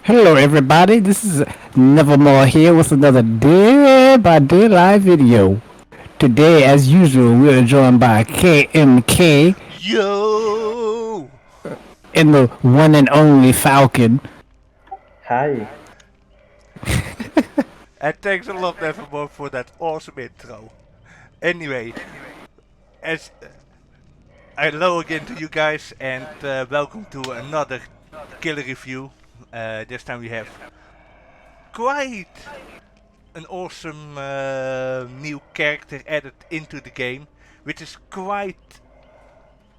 Hello, everybody. This is Nevermore here with another Day by Day live video. Today, as usual, we are joined by K.M.K. Yo! and the one and only Falcon. Hi. And thanks a lot, Nevermore, for that awesome intro. Anyway, as hello again to you guys, and welcome to another killer review. This time we have quite an awesome new character added into the game, which is quite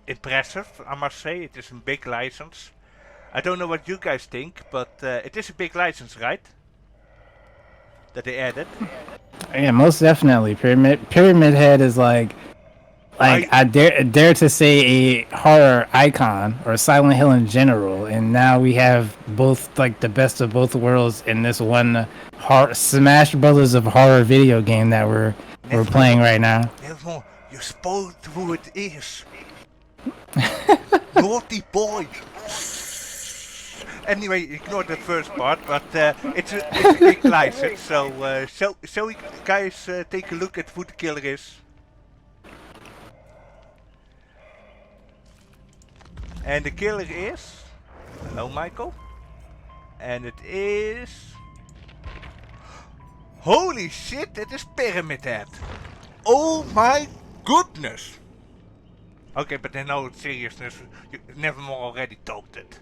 impressive, I must say. It is a big license. I don't know what you guys think, but it is a big license, right? That they added. Yeah, most definitely. Pyramid Head is like I I dare to say a horror icon or Silent Hill in general, and now we have both like the best of both worlds in this one Smash Brothers of horror video game that we're playing Nevermore. right now. Nevermore, you spoiled who it is. Naughty boy. Anyway, ignore the first part, but it's a big license. So we guys take a look at who the killer is. And the killer is, hello Michael, and it is, holy shit, it is Pyramid Head. Oh my goodness. Okay, but in all seriousness, Nevermore already talked it.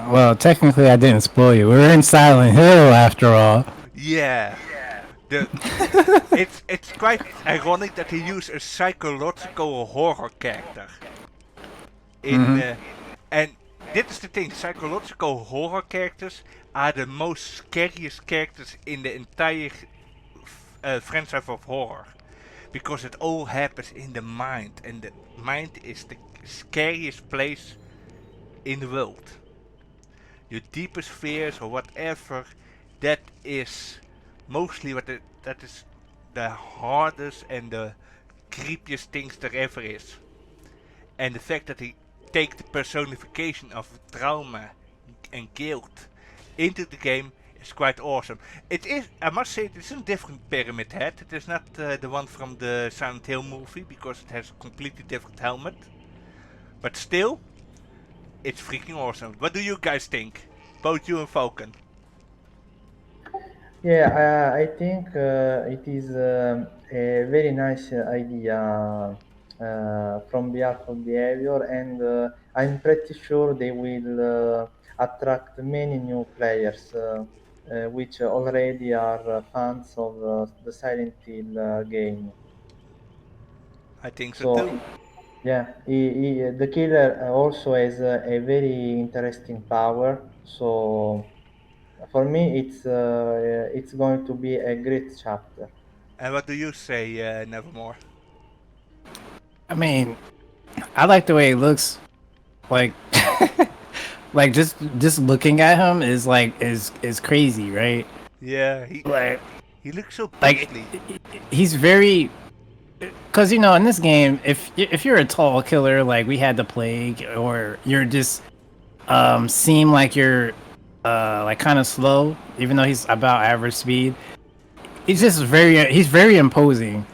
Well, technically, I didn't spoil you. We're in Silent Hill after all. Yeah. The it's quite ironic that he used a psychological horror character in and this is the thing, psychological horror characters are the most scariest characters in the entire franchise of horror, because it all happens in the mind, and the mind is the scariest place in the world. Your deepest fears or whatever, that is mostly that is the hardest and the creepiest things there ever is. And the fact that he take the personification of trauma and guilt into the game is quite awesome. It is, I must say, it is a different Pyramid Head. It is not the one from the Silent Hill movie, because it has a completely different helmet. But still, it's freaking awesome. What do you guys think? Both you and Falcon. Yeah, I think it is a very nice idea from behalf of behavior, and I'm pretty sure they will attract many new players, which already are fans of the Silent Hill game. I think so So, too. yeah, the killer also has a very interesting power. So, for me, it's going to be a great chapter. And what do you say, Nevermore? I mean, I like the way he looks. Like, like just looking at him is crazy, right? Yeah, Like, he looks so like beastly. he's very because in this game, if you're a tall killer like we had the plague, or you're just seem like you're like kind of slow, even though he's about average speed. He's very imposing.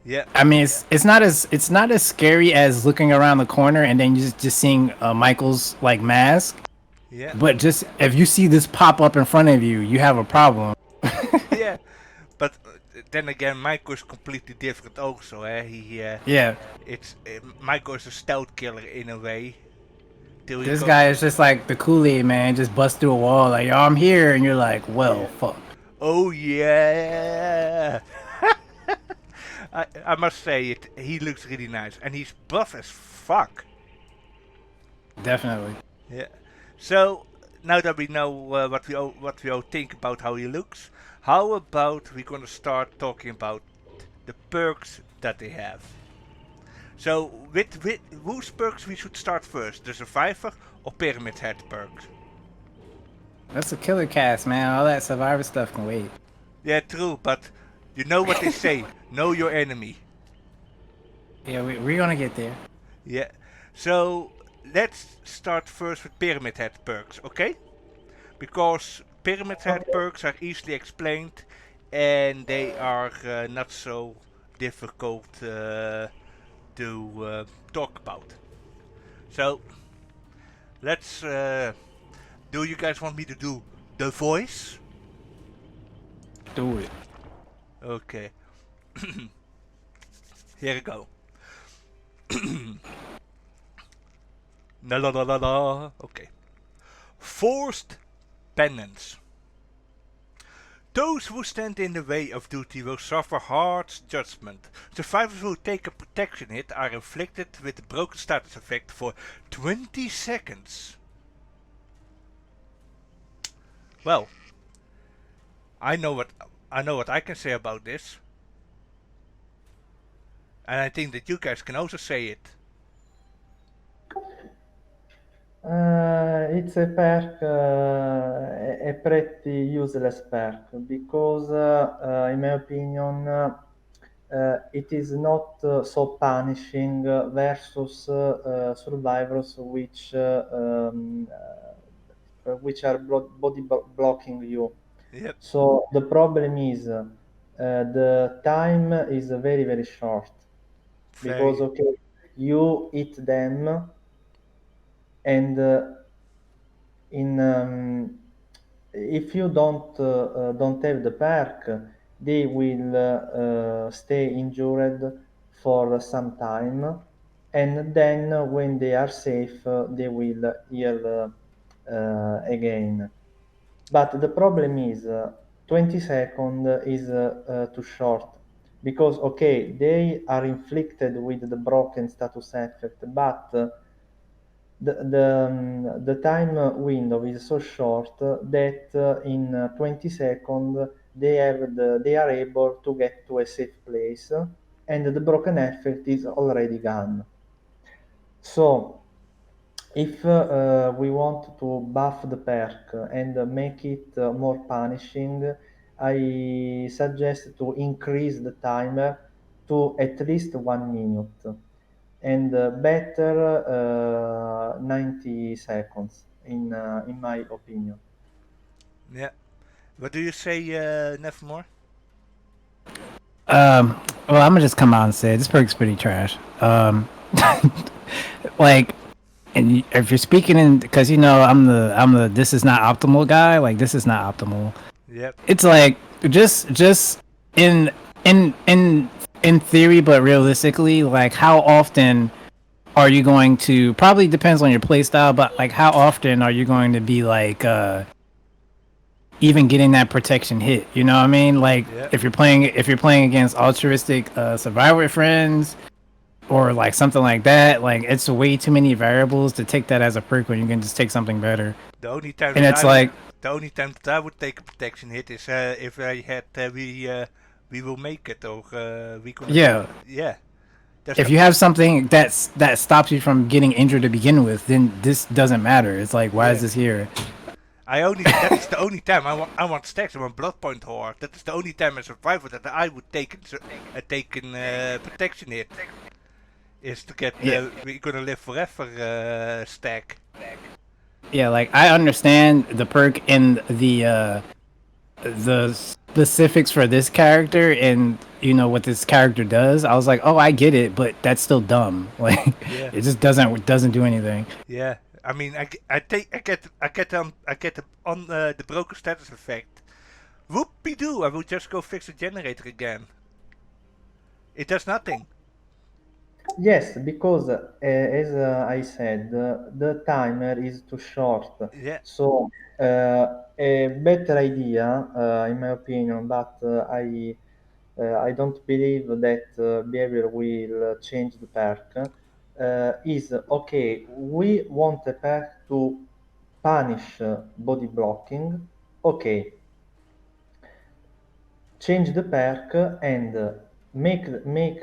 Yeah, I mean, it's not as scary as looking around the corner and then just seeing Michael's like mask. yeah, But just if you see this pop up in front of you, you have a problem. yeah. But then again, Michael is completely different also. Yeah, It's Michael is a stealth killer in a way. Till he this go. guy is just like the Kool-Aid man, just bust through a wall like, yo, I'm here, and you're like, well, Yeah. fuck. Oh yeah. I must say it. He looks really nice, and he's buff as fuck. Definitely. Yeah. So now that we know what we all think about how he looks, how about we gonna start talking about the perks that they have? So with whose perks we should start first, the Survivor or Pyramid Head perks? That's a killer cast, man. All that survivor stuff can wait. Yeah, true, but you know what they say: know your enemy. Yeah, we're gonna get there. Yeah. So let's start first with Pyramid Head perks, okay? Because Pyramid Head Okay. perks are easily explained, and they are not so difficult to talk about. So let's. Do you guys want me to do the voice? Do it. Okay, here we go. La la la la la. Okay. Forced penance. Those who stand in the way of duty will suffer harsh judgment. Survivors who take a protection hit are inflicted with the broken status effect for 20 seconds. Well, I know what I can say about this, and I think that you guys can also say it. It's a perk, a pretty useless perk because, in my opinion, it is not so punishing versus survivors which are blocking you. Yep, So the problem is the time is very very short because very. okay, you hit them and in if you don't have the perk, they will stay injured for some time, and then when they are safe, they will heal again. But the problem is 20 seconds is too short because okay, they are inflicted with the broken status effect, but the time window is so short that in 20 seconds they are able to get to a safe place and the broken effect is already gone. So if we want to buff the perk and make it more punishing, I suggest to increase the timer to at least 1 minute and better 90 seconds in my opinion. Yeah. What do you say, Nevermore? Um, well, I'm gonna just come out and say it. This perk's pretty trash. Like, if you're speaking in, because I'm the this is not optimal guy. Like, this is not optimal. Yep. It's like just in in in in theory, but realistically, like how often are you going to? Probably depends on your playstyle, but like how often are you going to be like even getting that protection hit? You know what I mean? Like Yep. if you're playing against altruistic survivor friends or like something like that, like it's way too many variables to take that as a perk when you can just take something better. The only time And that it's I would, like, the only time that I would take a protection hit is if I had we will make it or we gonna live. yeah, Yeah. That's if the you have something that stops you from getting injured to begin with, then this doesn't matter. It's like, why is yeah. this here? I only that is the only time I want stacks. I want blood point horde. That is the only time as a survivor that I would take an protection hit is to get Yeah, we gonna live forever stack. yeah. Like I understand the perk and the specifics for this character and what this character does. I was like, oh, I get it, but that's still dumb. Like Yeah. it just doesn't do anything. Yeah, I mean, I get the broken status effect. Whoopie doo! I will just go fix the generator again. It does nothing. Yes, because as I said, the timer is too short. Yeah, So a better idea, in my opinion, but I don't believe that behavior will change the perk. Is okay. We want a perk to punish body blocking. Okay, change the perk and make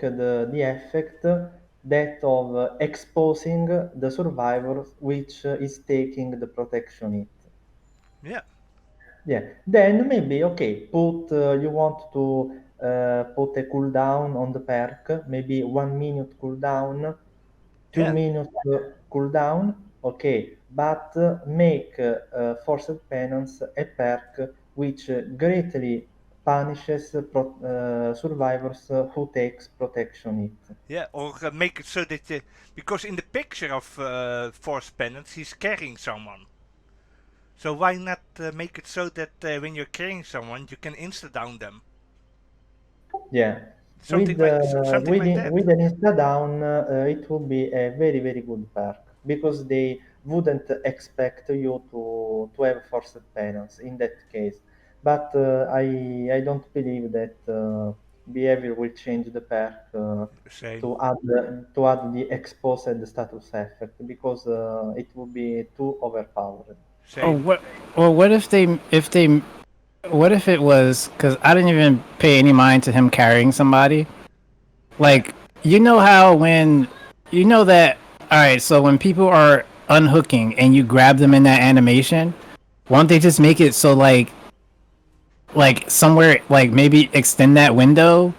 the effect that of exposing the survivor which is taking the protection hit. yeah, Yeah, then maybe okay, put you want to put a cooldown on the perk, maybe 1 minute cooldown, two yeah, minutes cooldown. Okay, but make forced penance a perk which greatly punishes survivors who takes protection it. Yeah, or make it so that because in the picture of Force Penance, he's carrying someone. So why not make it so that when you're carrying someone, you can insta down them? Yeah, Something like something like that. with an insta down, it would be a very good perk because they wouldn't expect you to have forced penance in that case. But I don't believe that behavior will change the perk Same, to add the exposed status effect because it would be too overpowered. Or same. what? Or what what if it was? Because I didn't even pay any mind to him carrying somebody. Yeah, Like, you know how when you know that. All right, so when people are unhooking and you grab them in that animation, why don't they just make it so like somewhere like maybe extend that window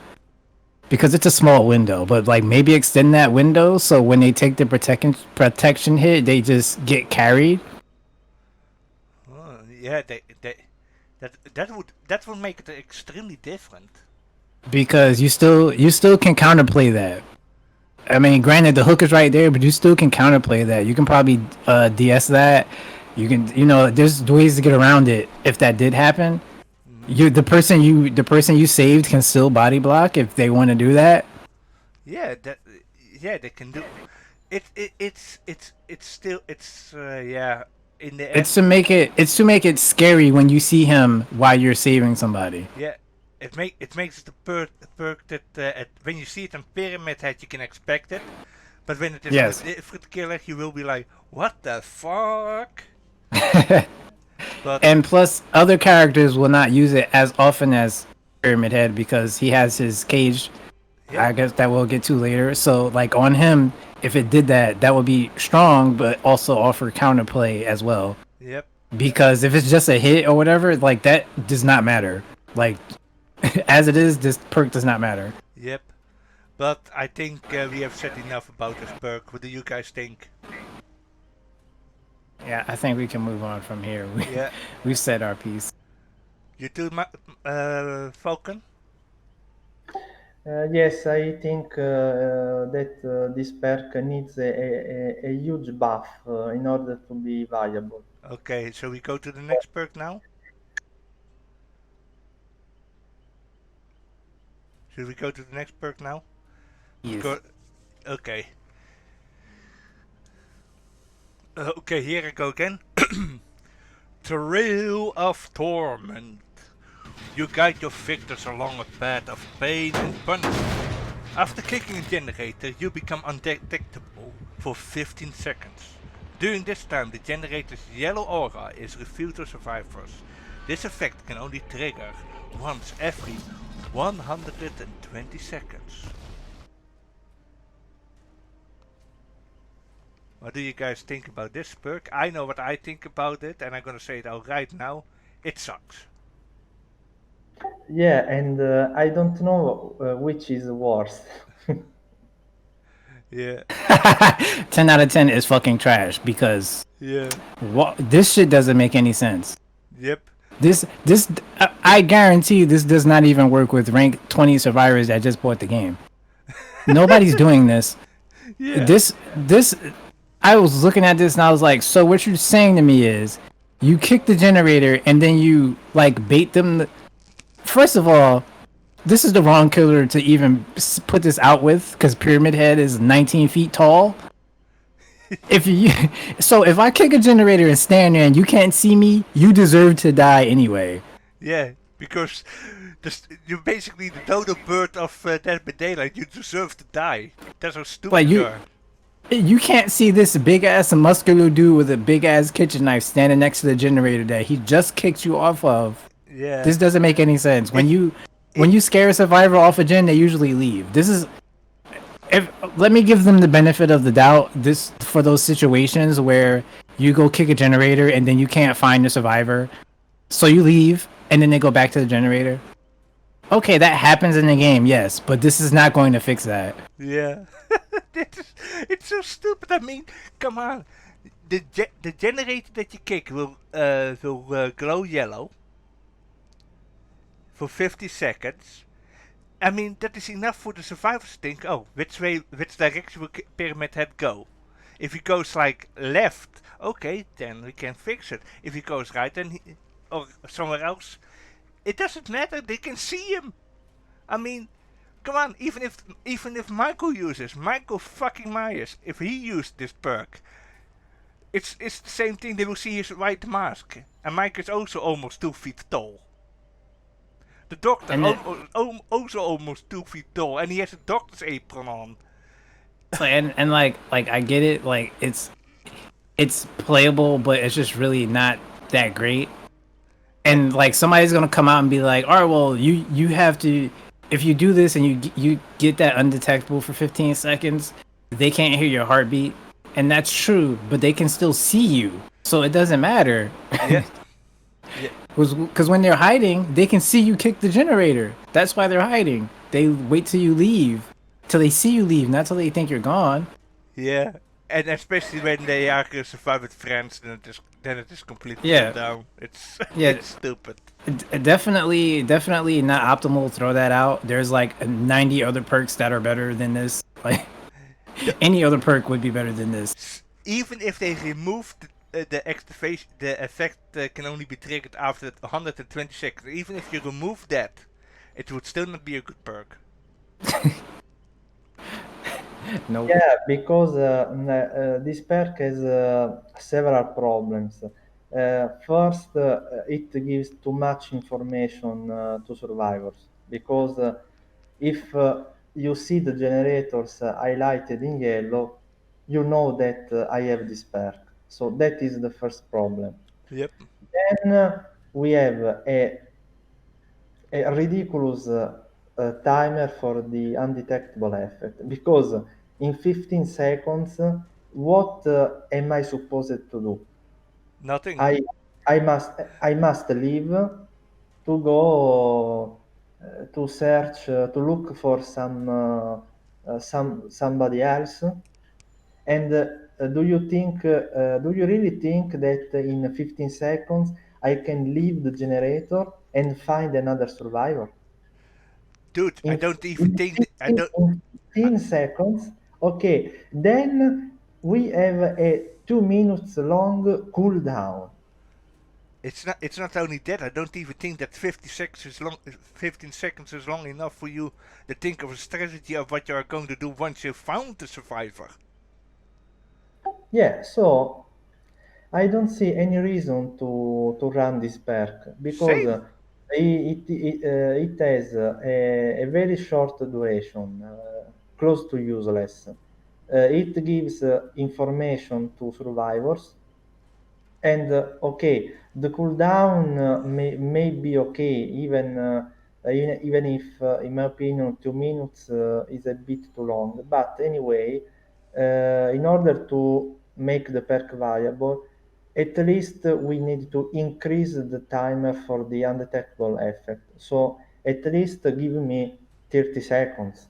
because it's a small window, but like maybe extend that window so when they take the protection hit, they just get carried yeah. That would make it extremely different. because you still can counterplay that. I mean, granted, the hook is right there, but you still can counterplay that. You can probably DS that. You can, there's ways to get around it if that did happen. Hmm. The person you saved can still body block if they want to do that. Yeah, yeah, they can do. It's still yeah. In the end, It's to make it scary when you see him while you're saving somebody. yeah, it makes the perk that when you see it on Pyramid Head you can expect it, but when it is on a Yes. different killer you will be like, what the fuck? But And plus, other characters will not use it as often as Pyramid Head because he has his cage. yeah, I guess that we'll get to later. So, like on him, if it did that, that would be strong, but also offer counterplay as well. yep, Because if it's just a hit or whatever, like that does not matter. Like as it is, this perk does not matter. yep. But I think we have said enough about this perk. What do you guys think? Yeah, I think we can move on from here. We Yeah, we've said our piece. you too, Falcon. Yes, I think that this perk needs a huge buff in order to be viable. Okay, so we go to the next perk now. Should we go to the next perk now? Yes. Because okay, okay, here I go again. Trail of Torment. You guide your victors along a path of pain and punishment. After clicking a generator, you become undetectable for 15 seconds. During this time, the generator's yellow aura is revealed to survivors. This effect can only trigger once every 120 seconds. What do you guys think about this perk? I know what I think about it, and I'm gonna say it out right now. It sucks. Yeah, and I don't know which is worse. Yeah, 10 out of 10 is fucking trash because yeah, this shit doesn't make any sense. yep, I guarantee this does not even work with rank 20 survivors that just bought the game. Nobody's doing this. yeah, This I was looking at this and I was like, so what you're saying to me is you kick the generator and then you like bait them. First of all, this is the wrong killer to even put this out with because Pyramid Head is 19 feet tall. If you so if I kick a generator and stand there and you can't see me, you deserve to die anyway. yeah. Because you're basically the dodo bird of Dead by Daylight. You deserve to die. That's how stupid Like you you are. you can't see this big ass muscular dude with a big ass kitchen knife standing next to the generator that he just kicked you off of. Yeah. This doesn't make any sense. When It, you it, when you scare a survivor off a gen, they usually leave. This is if let me give them the benefit of the doubt. This for those situations where you go kick a generator and then you can't find the survivor, so you leave and then they go back to the generator. Okay, that happens in the game, yes, but this is not going to fix that. yeah. It's so stupid. I mean, come on. the generator that you kick will glow yellow for 50 seconds. I mean, that is enough for the survivors to think, oh, which direction will Pyramid Head go? If he goes like left, okay, then we can fix it. If he goes right, or somewhere else, it doesn't matter. They can see him. I mean, come on. Even if Michael fucking Myers, if he used this perk, it's the same thing. They will see his white mask, and Mike is also almost 2 feet tall. The doctor And also almost 2 feet tall, and he has a doctor's apron on. and like I get it, like it's playable, but it's just really not that great. And like somebody's gonna come out and be like, all right, well, you have to, if you do this and you get that undetectable for 15 seconds, they can't hear your heartbeat, and that's true, but they can still see you, so it doesn't matter. Yeah. Yeah. Because when they're hiding, they can see you kick the generator. That's why they're hiding. They wait till you leave, till they see you leave, not till they think you're gone. Yeah. And especially when they are survive with friends, then it is completely Yeah. shut down. It's Yeah. it's stupid. Definitely not optimal. Throw that out. There's like 90 other perks that are better than this. Like any other perk would be better than this. Even if they remove the activation, the effect can only be triggered after 120 seconds. Even if you remove that, it would still not be a good perk. No. Yeah, because this perk has several problems. First, it gives too much information to survivors because if you see the generators highlighted in yellow, you know that I have this perk. So that is the first problem. Yep. Then we have a ridiculous timer for the undetectable effect because in 15 seconds, what am I supposed to do? Nothing. I I must leave to go to search to look for somebody else. And do you really think that in 15 seconds I can leave the generator and find another survivor? Dude, I In, don't even in think 15, in I- 15 seconds, okay, then we have a 2 minutes long cooldown. it's not only that. I don't even think that 15 seconds is long enough for you to think of a strategy of what you are going to do once you found the survivor. Yeah, so I don't see any reason to run this perk because Same. it has a very short duration, close to useless. It gives information to survivors. And okay, the cooldown may be okay, even if, in my opinion, 2 minutes is a bit too long. But anyway, in order to make the perk viable, at least we need to increase the timer for the undetectable effect. So at least give me 30 seconds,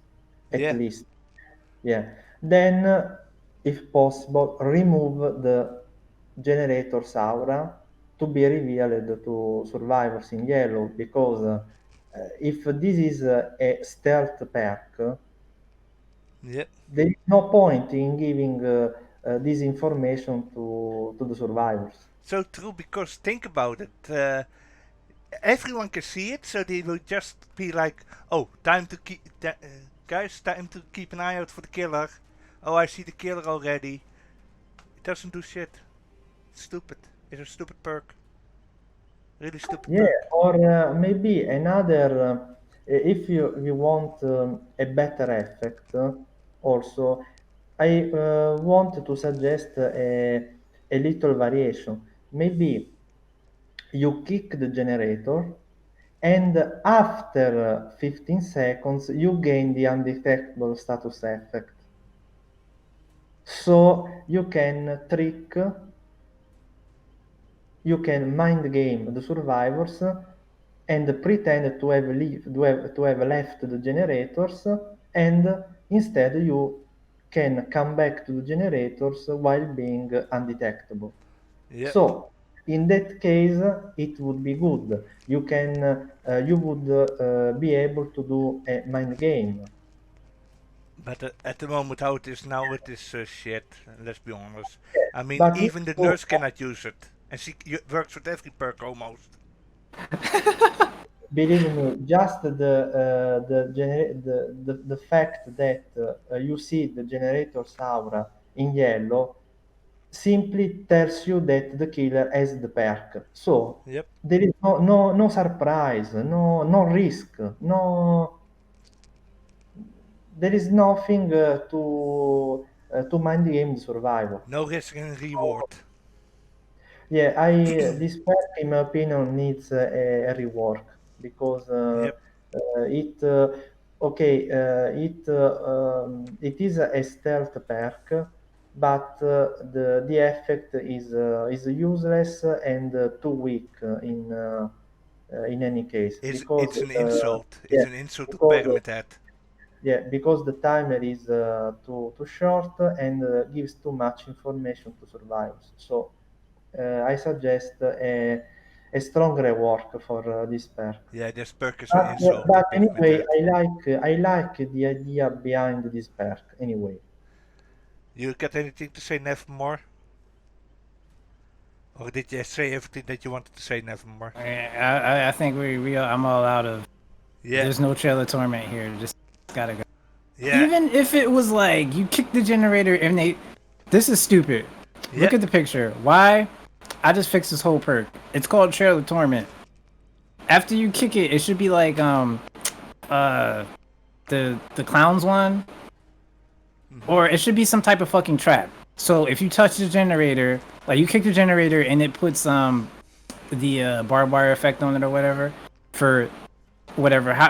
at Yeah. least. Yeah. Then, if possible, remove the generator's aura to be revealed to survivors in yellow because if this is a stealth perk, Yeah. there is no point in giving this information to the survivors. So true, because think about it. Everyone can see it, so they will just be like, "Oh, guys, time to keep an eye out for the killer." Oh, I see the killer already. It doesn't do shit. It's stupid. It's a stupid perk. Really stupid Yeah, perk. or maybe another, if you want a better effect, also, I want to suggest a little variation. Maybe you kick the generator, and after 15 seconds, you gain the undetectable status effect. So you can mind game the survivors and pretend to have left the generators, and instead you can come back to the generators while being undetectable. Yep. So in that case, it would be good. You would be able to do a mind game. But at the moment, how it is now, it is shit. Let's be honest. Yeah, I mean, but if even the you nurse cannot use it, and she works with every perk almost. believe me, just the fact that you see the generator's aura in yellow simply tells you that the killer has the perk. So Yep. there is no surprise, no risk, no there is nothing to mind game the survivor. No risk and reward. Yeah, this pack, in my opinion, needs a rework because Yep. it okay it is a stealth perk, but the effect is useless and too weak in any case because It's an insult. It's yeah an insult to because Pyramid Head. yeah, because the timer is too short and gives too much information to survivors. So I suggest a strong rework for this perk. Yeah, this perk is an insult to But Pyramid anyway, Head. I like the idea behind this perk. Anyway, You got anything to say, Nevermore? Or did you say everything that you wanted to say, Nevermore? I think I'm all out of. Yeah. There's no trailer torment here. Just gotta go. Yeah. Even if it was like you kick the generator and this is stupid. Yeah. Look at the picture. Why? I just fixed this whole perk. It's called trailer torment. After you kick it, it should be like uh the clowns one, or it should be some type of fucking trap. So if you touch the generator, like you kick the generator and it puts the barbed wire effect on it or whatever for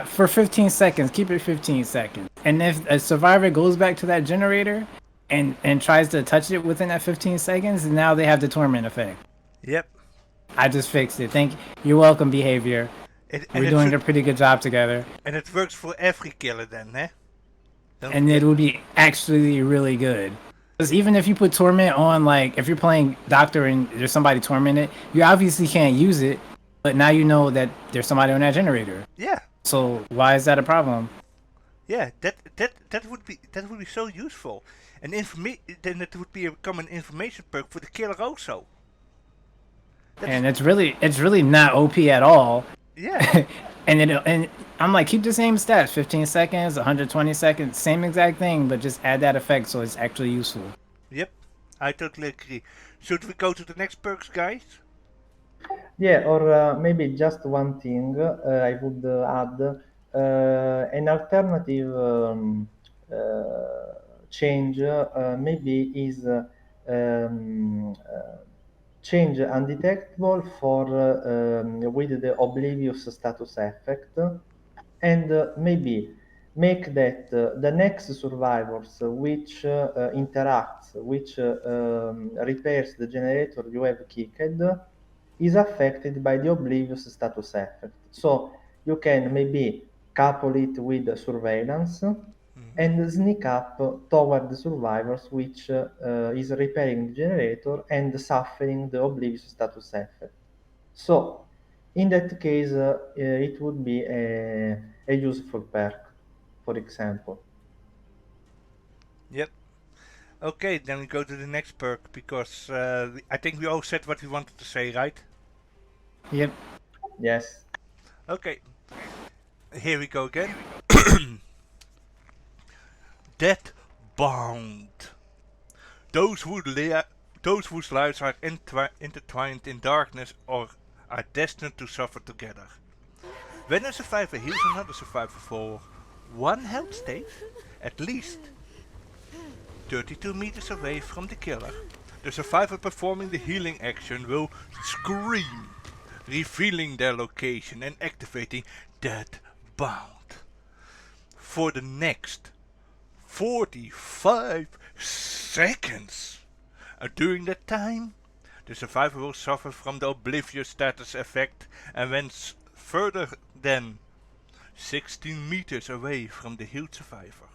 for 15 seconds, keep it 15 seconds. And if a survivor goes back to that generator and tries to touch it within that 15 seconds, now they have the torment effect. Yep. I just fixed it. You're welcome, behavior. And We're it doing should, a pretty good job together. and it works for every killer then, eh? Don't And forget. it would be actually really good. Because even if you put torment on, like if you're playing doctor and there's somebody tormented, you obviously can't use it, but now you know that there's somebody on that generator. Yeah. So why is that a problem? Yeah, that would be so useful. And then it would become an information perk for the killer also. And it's really not OP at all. Yeah. and I'm like, keep the same stats, 15 seconds, 120 seconds, same exact thing, but just add that effect so it's actually useful. Yep. I totally agree. Should we go to the next perks, guys? yeah, or maybe just one thing I would add an alternative change maybe is change undetectable for with the oblivious status effect and maybe make that the next survivors which interacts which repairs the generator you have kicked is affected by the oblivious status effect. So you can maybe couple it with surveillance and sneak up toward the survivors which is repairing the generator and suffering the oblivious status effect. So in that case, it would be a useful perk, for example. Yep. Okay, then we go to the next perk because I think we all said what we wanted to say, right? Yep. Yes. Okay. Here we go again. Dead Bound. Those whose lives are intertwined in darkness or are destined to suffer together. When a survivor heals another survivor for one health state, at least 32 meters away from the killer, the survivor performing the healing action will scream, revealing their location and activating Dead Bound for the next 45 seconds. During that time, the survivor will suffer from the oblivious status effect, and when further than 16 meters away from the healed survivor,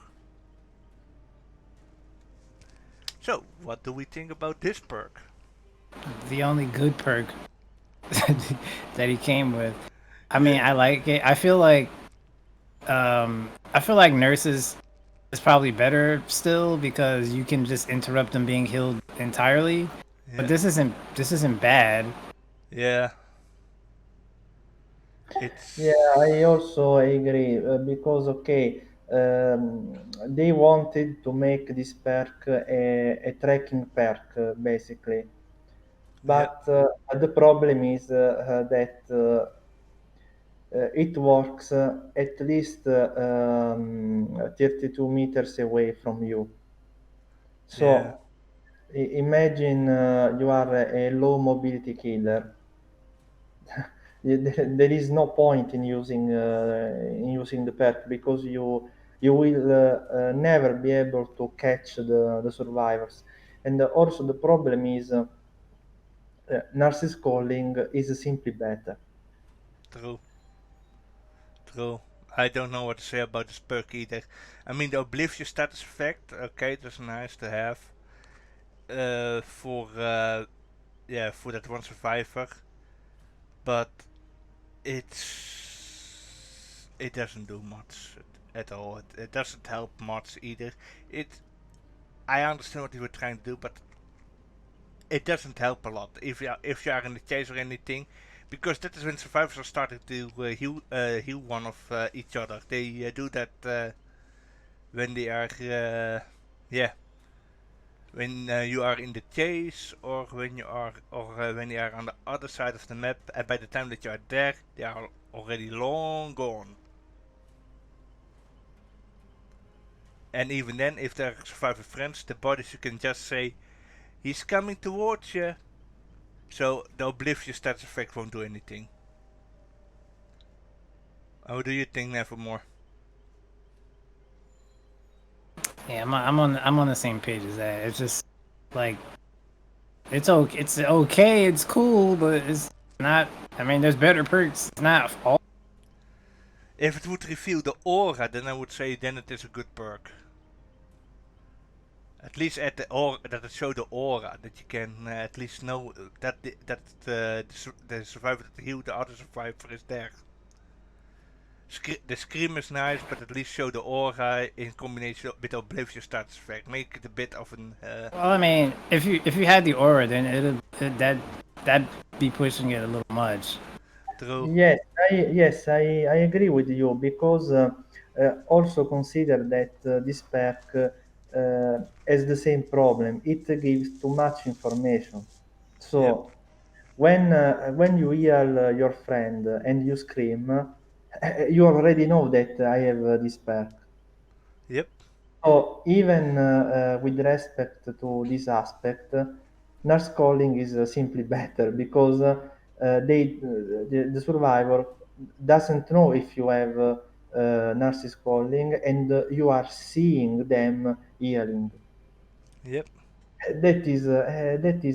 So, what do we think about this perk? The only good perk that he came with. I mean, Yeah, I like it. I feel like nurses is probably better still because you can just interrupt them being healed entirely. But yeah, this isn't bad. yeah. Yeah, It's I also agree because they wanted to make this perk a tracking perk basically, yeah, but the problem is that it works at least 32 meters away from you. yeah, So imagine you are a low mobility killer. There is no point in using the perk because you will never be able to catch the survivors. And also the problem is nurses calling is simply better. true, true. I don't know what to say about this perk either. I mean, the oblivious status effect. Okay, that's nice to have. For yeah, for that one survivor, but it doesn't do much at all. It doesn't help much either. It I understand what you were trying to do, but it doesn't help a lot if you are in the chase or anything, because that is when survivors are starting to heal one of each other. They do that when they are yeah, when you are in the chase, or when you are on the other side of the map, and by the time that you are there, they are already long gone. And even then, if there are survivor friends, the bodies, you can just say, he's coming towards you. So the oblivious stats effect won't do anything. How do you think, Nevermore? Yeah, I'm on the same page as that. It's just like it's okay. It's okay. It's cool, but it's not. I mean, there's better perks. It's not all. If it would reveal the aura, then I would say then it is a good perk. At least at the aura, that it show the aura, that you can at least know the survivor that healed the other survivor is there. The scream is nice, but at least show the aura in combination with the oblivious status effect. Make it a bit of an Well, I mean, if you had the aura, then that'd be pushing it a little much. true. Yes, I agree with you because also consider that this perk has the same problem. It gives too much information. Yep, So when you heal your friend and you scream, you already know that I have this perk. yep, So even with respect to this aspect, nurse calling is simply better because the survivor doesn't know if you have nurses calling and you are seeing them healing. yep. That is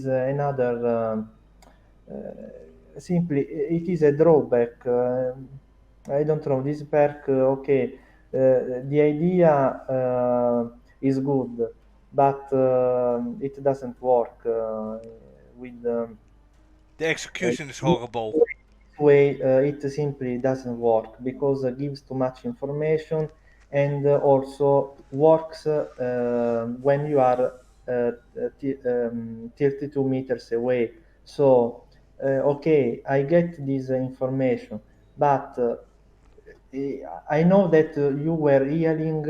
another simply it is a drawback. I don't know this perk. Okay, the idea is good, but it doesn't work with The execution is horrible. this way. It simply doesn't work because it gives too much information and also works when you are 32 meters away. So, okay, I get this information, but I know that you were healing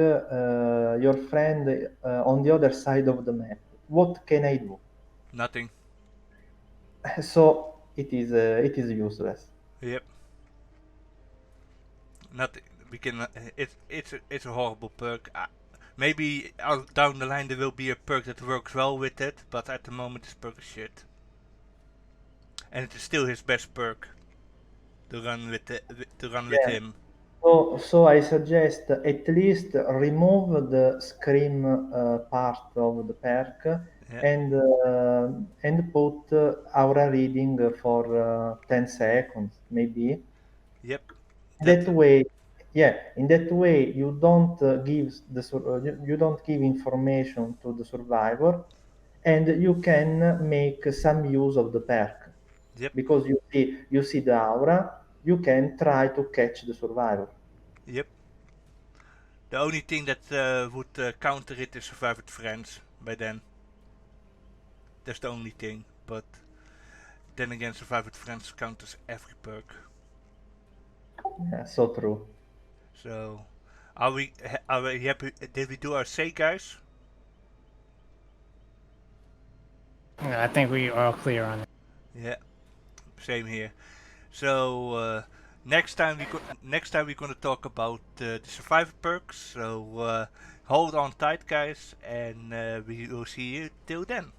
your friend on the other side of the map. What can I do? Nothing. So it is useless. Yep. Nothing. We can. It's a horrible perk. Maybe down the line there will be a perk that works well with it, but at the moment this perk is shit. And it is still his best perk to run with Yeah. him. So I suggest at least remove the scream part of the perk Yeah. and put aura reading for 10 seconds maybe. Yep. That. That way, yeah, in that way you don't give information to the survivor, and you can make some use of the perk Yep. because you see the aura. You can try to catch the survivor. Yep. The only thing that would counter it is Survive with Friends by then. That's the only thing. But then again, Survive with Friends counters every perk. Yeah, so true. So, are we happy? Did we do our say, guys? I think we are all clear on it. Yeah, same here. So next time we're gonna talk about the survivor perks. So hold on tight, guys, and we will see you till then.